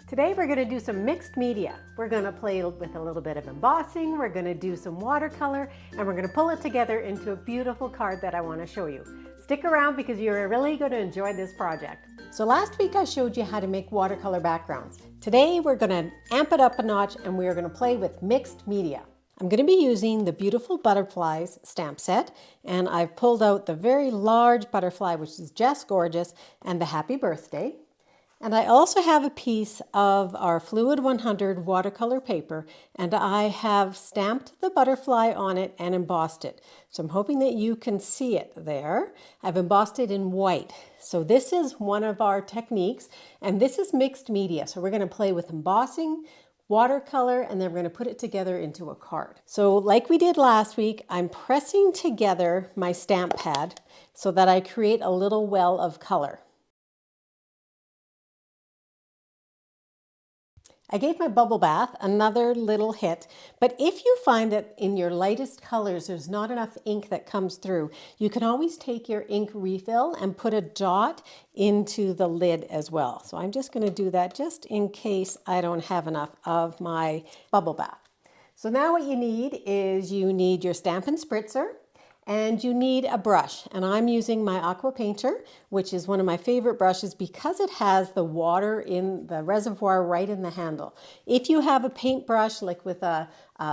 Today we're going to do some mixed media. We're going to play with a little bit of embossing, we're going to do some watercolor, and we're going to pull it together into a beautiful card that I want to show you. Stick around because you're really going to enjoy this project. So last week I showed you how to make watercolor backgrounds. Today we're going to amp it up a notch and we are going to play with mixed media. I'm going to be using the Beautiful Butterflies stamp set, and I've pulled out the very large butterfly, which is just gorgeous, and the happy birthday. And I also have a piece of our Fluid 100 watercolor paper, and I have stamped the butterfly on it and embossed it. So I'm hoping that you can see it there. I've embossed it in white. So this is one of our techniques, and this is mixed media. So we're going to play with embossing, watercolor, and then we're going to put it together into a card. So like we did last week, I'm pressing together my stamp pad so that I create a little well of color. I gave my bubble bath another little hit, but if you find that in your lightest colors there's not enough ink that comes through, you can always take your ink refill and put a dot into the lid as well. So I'm just going to do that just in case I don't have enough of my bubble bath. So now what you need is you need your Stampin' Spritzer, and you need a brush, and I'm using my Aqua Painter, which is one of my favorite brushes because it has the water in the reservoir right in the handle. If you have a paintbrush, like with a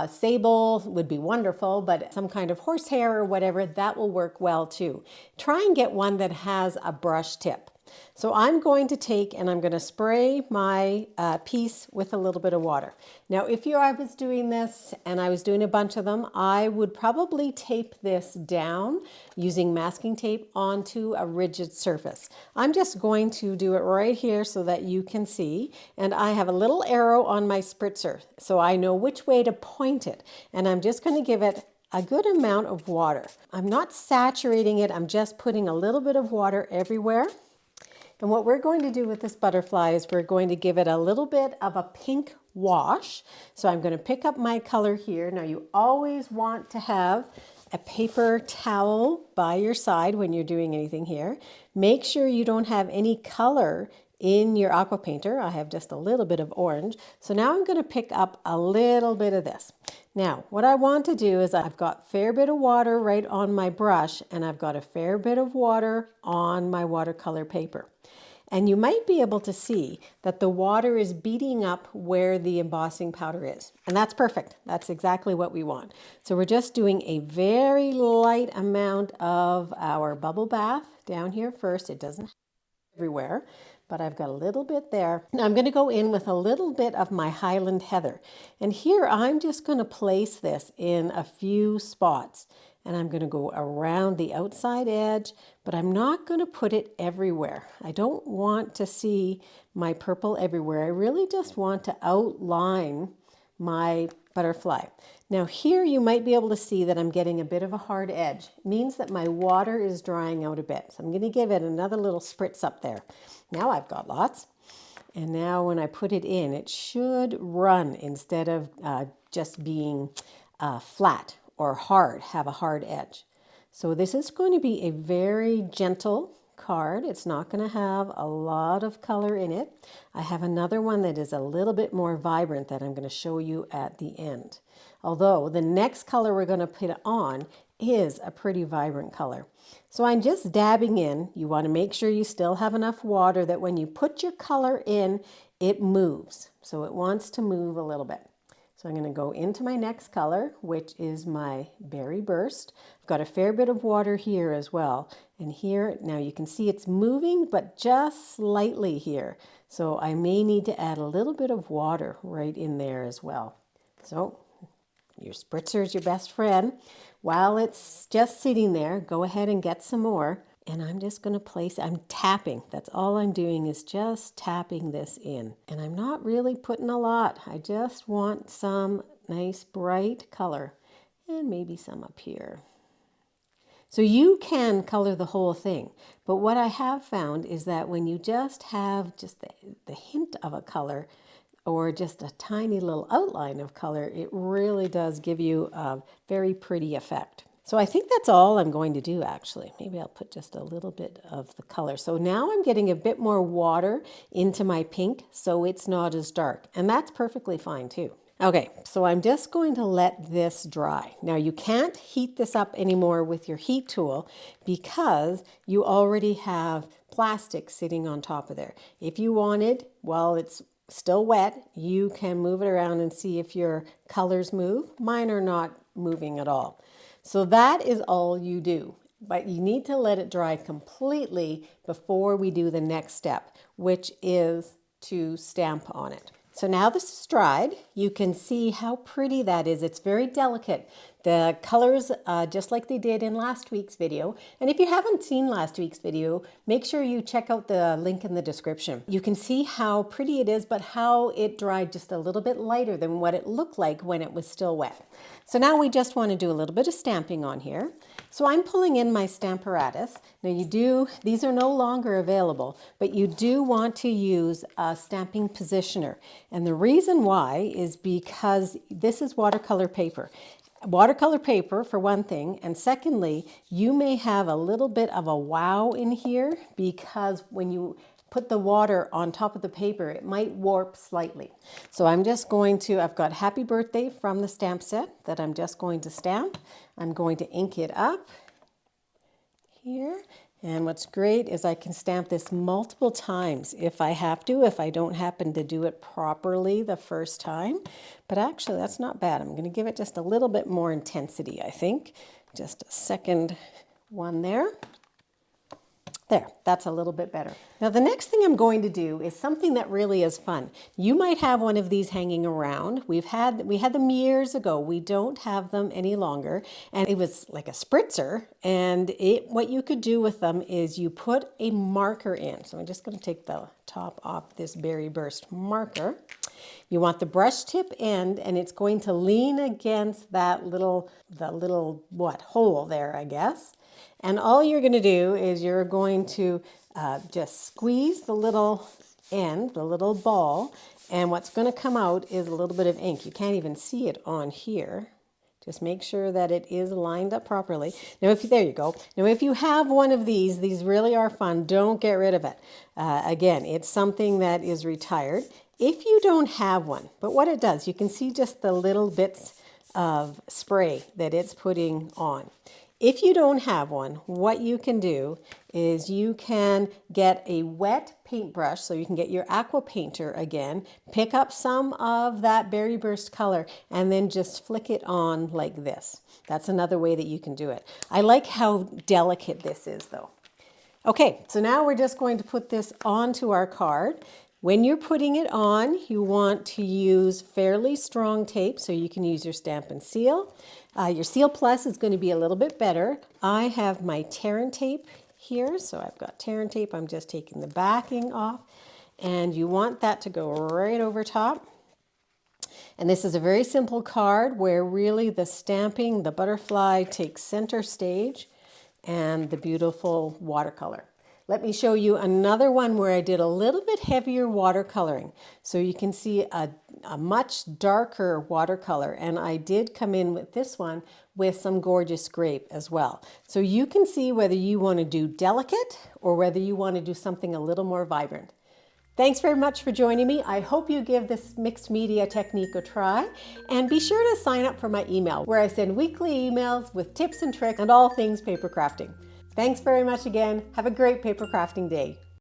sable would be wonderful, but some kind of horsehair or whatever, that will work well too. Try and get one that has a brush tip. So I'm going to take and I'm going to spray my piece with a little bit of water. Now, if I was doing this and I was doing a bunch of them, I would probably tape this down using masking tape onto a rigid surface. I'm just going to do it right here so that you can see. And I have a little arrow on my spritzer, so I know which way to point it. And I'm just going to give it a good amount of water. I'm not saturating it, I'm just putting a little bit of water everywhere. And what we're going to do with this butterfly is we're going to give it a little bit of a pink wash. So I'm going to pick up my color here. Now you always want to have a paper towel by your side when you're doing anything here. Make sure you don't have any color in your aqua painter. I have just a little bit of orange. So now I'm going to pick up a little bit of this. Now, what I want to do is I've got a fair bit of water right on my brush, and I've got a fair bit of water on my watercolor paper. And you might be able to see that the water is beating up where the embossing powder is. And that's perfect. That's exactly what we want. So we're just doing a very light amount of our bubble bath down here first. It doesn't everywhere, but I've got a little bit there. Now I'm going to go in with a little bit of my Highland Heather. And here I'm just going to place this in a few spots. And I'm going to go around the outside edge, but I'm not going to put it everywhere. I don't want to see my purple everywhere. I really just want to outline my butterfly. Now here you might be able to see that I'm getting a bit of a hard edge. It means that my water is drying out a bit. So I'm going to give it another little spritz up there. Now I've got lots. And now when I put it in, it should run instead of just being flat or hard, have a hard edge. So this is going to be a very gentle card. It's not going to have a lot of color in it. I have another one that is a little bit more vibrant that I'm going to show you at the end. Although the next color we're going to put on is a pretty vibrant color. So I'm just dabbing in. You want to make sure you still have enough water that when you put your color in, it moves. So it wants to move a little bit. So I'm going to go into my next color, which is my Berry Burst. I've got a fair bit of water here as well. And here, now you can see it's moving, but just slightly here. So I may need to add a little bit of water right in there as well. So your spritzer is your best friend. While it's just sitting there, go ahead and get some more. And I'm just going to place, I'm tapping. That's all I'm doing is just tapping this in. And I'm not really putting a lot. I just want some nice bright color and maybe some up here. So you can color the whole thing. But what I have found is that when you just have just the hint of a color or just a tiny little outline of color, it really does give you a very pretty effect. So I think that's all I'm going to do actually. Maybe I'll put just a little bit of the color. So now I'm getting a bit more water into my pink so it's not as dark. And that's perfectly fine too. Okay, so I'm just going to let this dry. Now you can't heat this up anymore with your heat tool because you already have plastic sitting on top of there. If you wanted, while it's still wet, you can move it around and see if your colors move. Mine are not moving at all. So that is all you do, but you need to let it dry completely before we do the next step, which is to stamp on it. So now this is dried, you can see how pretty that is. It's very delicate. The colors, just like they did in last week's video. And if you haven't seen last week's video, make sure you check out the link in the description. You can see how pretty it is, but how it dried just a little bit lighter than what it looked like when it was still wet. So now we just want to do a little bit of stamping on here. So I'm pulling in my Stamparatus. Now these are no longer available, but you do want to use a stamping positioner. And the reason why is because this is watercolor paper. Watercolor paper for one thing, and secondly, you may have a little bit of a wow in here because when you put the water on top of the paper, it might warp slightly. So I'm just going to, I've got Happy Birthday from the stamp set that I'm just going to stamp. I'm going to ink it up here. And what's great is I can stamp this multiple times if I have to, if I don't happen to do it properly the first time. But actually, that's not bad. I'm going to give it just a little bit more intensity, I think. Just a second one there. There, that's a little bit better. Now the next thing I'm going to do is something that really is fun. You might have one of these hanging around. We had them years ago. We don't have them any longer. And it was like a spritzer. And what you could do with them is you put a marker in. So I'm just going to take the top off this Berry Burst marker. You want the brush tip end, and it's going to lean against the little hole there, I guess. And all you're going to do is you're going to just squeeze the little end, the little ball, and what's going to come out is a little bit of ink. You can't even see it on here. Just make sure that it is lined up properly. Now, there you go. Now, if you have one of these really are fun. Don't get rid of it. Again, it's something that is retired. If you don't have one, but what it does, you can see just the little bits of spray that it's putting on. If you don't have one, what you can do is you can get a wet paintbrush, so you can get your aqua painter again, pick up some of that Berry Burst color, and then just flick it on like this. That's another way that you can do it. I like how delicate this is though. Okay, so now we're just going to put this onto our card. When you're putting it on, you want to use fairly strong tape, so you can use your Stampin' Seal. Your Seal Plus is going to be a little bit better. I have my Tear and Tape here, so I've got Tear and Tape. I'm just taking the backing off, and you want that to go right over top. And this is a very simple card where really the stamping, the butterfly takes center stage, and the beautiful watercolor. Let me show you another one where I did a little bit heavier watercoloring. So you can see a much darker watercolor, and I did come in with this one with some gorgeous grape as well. So you can see whether you want to do delicate or whether you want to do something a little more vibrant. Thanks very much for joining me. I hope you give this mixed media technique a try, and be sure to sign up for my email where I send weekly emails with tips and tricks and all things paper crafting. Thanks very much again. Have a great paper crafting day.